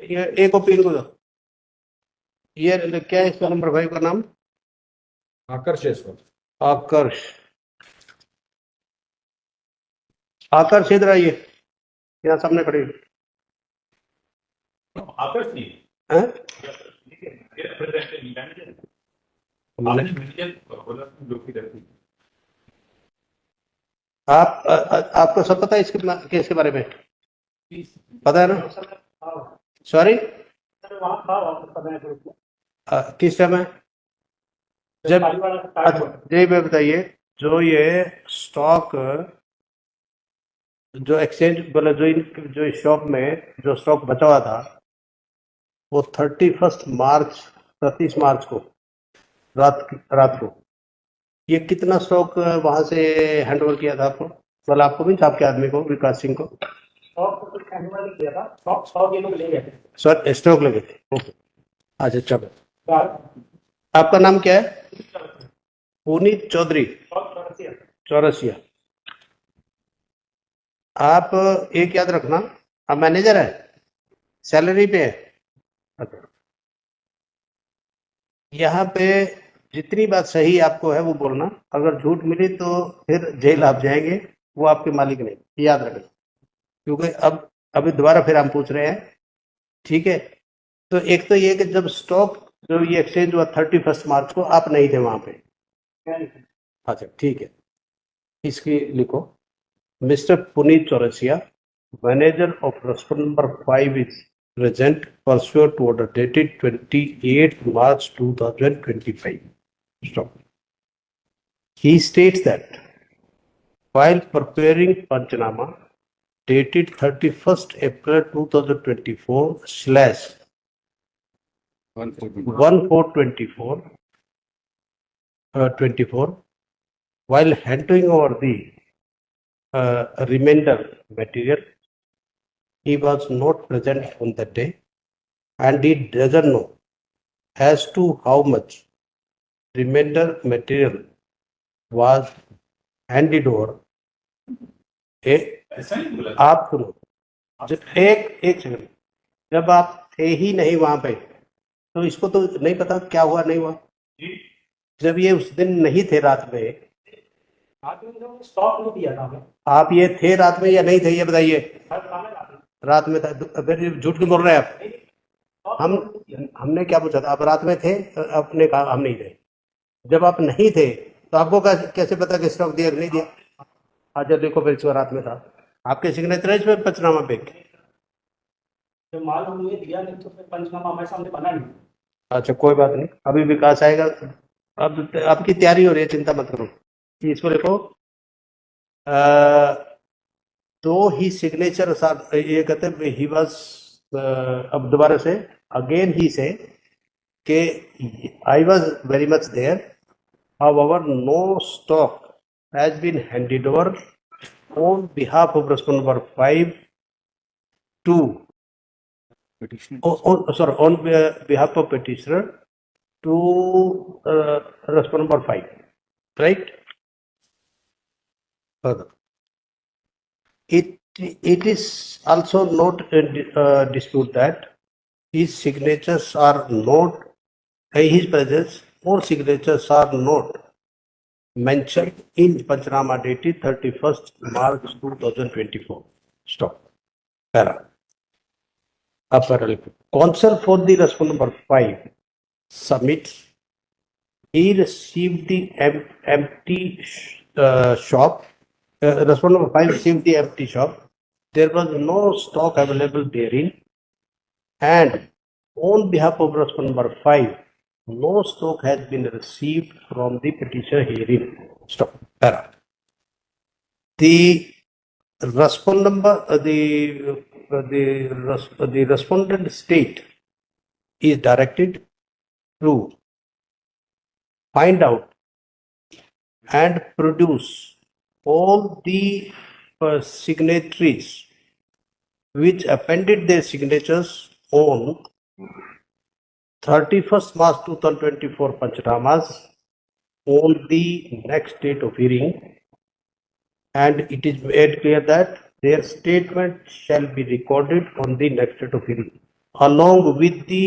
ये एक कॉपी इनको दो। ये क्या है इसका नंबर 5 का नाम? आकर्ष है इसका। आकर्ष। आकर्ष इधर आइए, यहाँ सामने खड़े आकर्ष नहीं हैं? आप आपको सब पता है इसके केस के बारे में? पता है ना? सॉरी, किस टाइम है जब? अच्छा जी, मैं बताइए, जो ये स्टॉक जो एक्सचेंज बोले जो शॉप में जो स्टॉक बचा हुआ था वो 31 मार्च 30 मार्च को रात को ये कितना स्टॉक वहां से हैंड ओवर किया था आपको? मतलब आपको भी, आपके आदमी को, विकास सिंह को? स्टॉक ये लोग ले गए थे। सर स्टॉक लगे थे, ओके। अच्छा चलो, आपका नाम क्या है? पुनीत चौधरी, चौरसिया। आप एक याद रखना, आप मैनेजर है, सैलरी पे है। अच्छा, यहाँ पे जितनी बात सही आपको है वो बोलना, अगर झूठ मिली तो फिर जेल आप जाएंगे, वो आपके मालिक नहीं, याद रखना, क्योंकि अब अभी दोबारा फिर हम पूछ रहे हैं, ठीक है? तो एक तो ये कि जब स्टॉक जो ये एक्सचेंज हुआ 31 मार्च को, आप नहीं थे वहां पे। अच्छा ठीक है, इसकी लिखो, mister Puneet Chaurasia, manager of restaurant number 5 is present pursuant to order dated 28 March 2025. Stop. He states that while preparing Panchanama dated 31st April 2024 slash 1424 24, while handing over the remainder material, he was not present on that day and he doesn't know as to how much remainder material was handed over. आप सुनो, एक second, जब आप थे ही नहीं वहां पे तो इसको तो नहीं पता क्या हुआ नहीं हुआ। जब ये उस दिन नहीं थे रात में, स्टॉक नहीं दिया था हमें। आप ये थे रात में या नहीं थे ये बताइए? रात में था, फिर झूठ क्यों बोल रहे हैं आप? हमने क्या पूछा था? आप रात में थे? आपने कहा हम नहीं थे। जब आप नहीं थे तो आपको कैसे पता कि स्टॉक दिया कि नहीं दिया? अच्छा देखो, फिर इसको रात में था, आपके सिग्नेचर है इसमें पंचनामा पे? जब माल हमने दिया नहीं तो फिर पंचनामा हमारे सामने बना नहीं। अच्छा कोई बात नहीं, अभी विकास आएगा, अब आपकी तैयारी हो रही है, चिंता मत करो। इसको देखो, तो ही सिग्नेचर, ये कहते हैं ही वाज, अब दोबारा से अगेन ही से कि I was very much there, however no stock has been handed over on behalf of respondent number 5 to on behalf of petitioner to respondent number 5, right? Further, it is also not dispute that his signatures are not, his presence or signatures are not mentioned in Panchanama dated 31st March 2024. Stop. Para. Counsel for the respondent number 5 submits he received the empty shop. Respondent number 5 received the empty shop. There was no stock available therein, and on behalf of respondent number 5, no stock has been received from the petitioner herein. Stop. Para. The respondent number, the respondent state is directed to find out and produce all the signatories which appended their signatures on 31st March 2024 Panchanamas on the next date of hearing, and it is made clear that their statement shall be recorded on the next date of hearing. along with the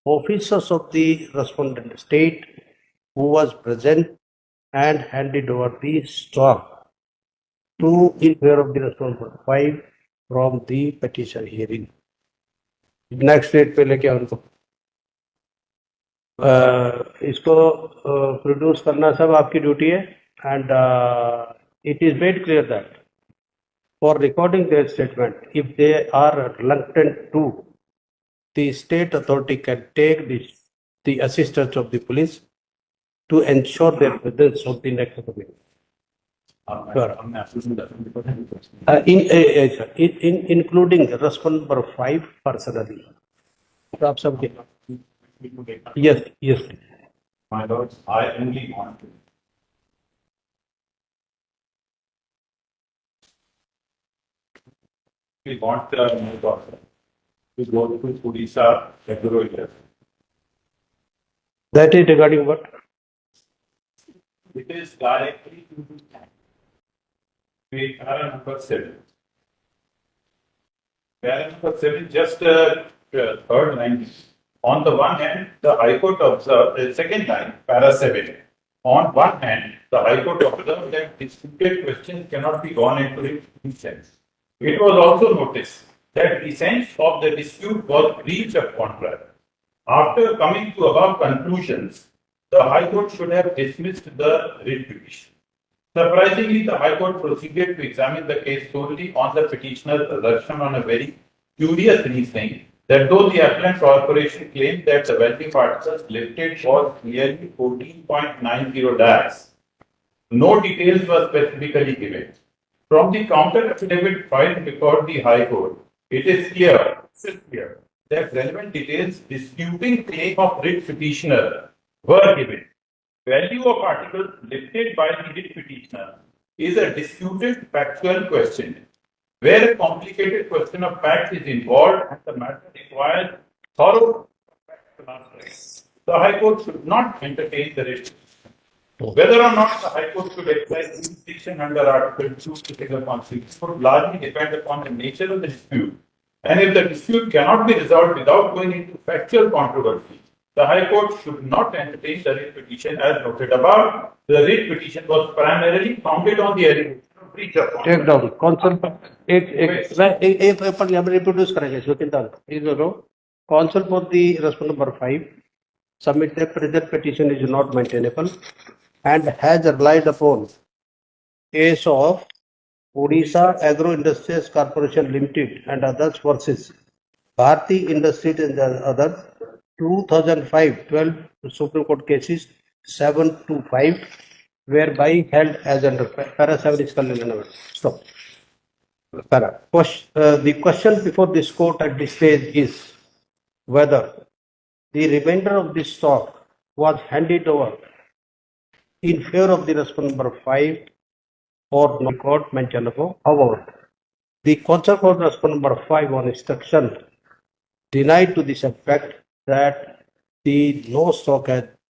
officers of the respondent state who was present and handed over the stock to in favor of the respondent 5 from the petition hearing. Next date पे लेके उनको इसको produce करना सब आपकी duty है and it is made clear that for recording their statement, if they are reluctant to, the state authority can take the assistance of the police to ensure their presence on the next meeting. Sure. Including respondent number 5 personally. तो आप सब yes, yes. My lords, I only want to. We want the move to go to Odisha Agro Industries. That is regarding what? It is directly to para number 7. Para number 7, just third line. On the one hand, the High Court observed, the second line, para 7. On one hand, the High Court observed that disputed questions cannot be gone into its sense. It was also noticed that the sense of the dispute was breach of contract. After coming to above conclusions, the High Court should have dismissed the writ petition. Surprisingly, the High Court proceeded to examine the case solely on the petitioner's assertion on a very curious reasoning that though the appellant corporation claimed that the value of articles lifted was nearly 14.90 lakhs, no details were specifically given. From the counter affidavit filed before the High Court, it is clear that relevant details disputing claim of writ petitioner were given. Value of articles lifted by the writ petitioner is a disputed factual question, where a complicated question of fact is involved and the matter requires thorough analysis. The High Court should not entertain the writ. Whether or not the High Court should exercise jurisdiction under Article 2 of the Constitution would largely depend upon the nature of the dispute. And if the dispute cannot be resolved without going into factual controversy, the High Court should not entertain the writ petition as noted above. The writ petition was primarily founded on the allegation of breach of contract. Take down. Counsel, एक paper यहाँ पे reproduce करेंगे इसको चिंता नहीं. Counsel for the respondent number 5 submit that present petition is not maintainable and has relied upon case of Odisha Agro Industries Corporation Limited and others versus Bharti Industries and the others 2005-12 Supreme Court cases 7-5 whereby held as under para 7 is called. Stop. Para. The question before this court at this stage is whether the remainder of this stock was handed over in favor of the respondent number 5 or no court mentioned above. However, the counsel for respondent number 5 on instruction denied to this effect that the no stock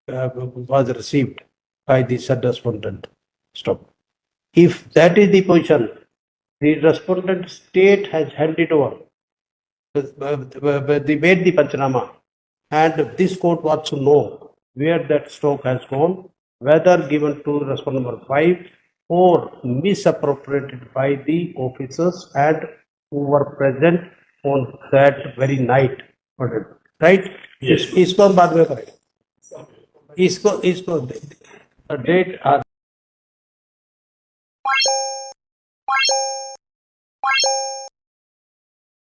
was received by the said respondent. Stop. If that is the position, the respondent state has handed over they made the Panchanama, and this court wants to know where that stock has gone, whether given to respondent number 5 or misappropriated by the officers and who were present on that very night. Right? Yes. इसको हम बाद में करेंगे. इसको date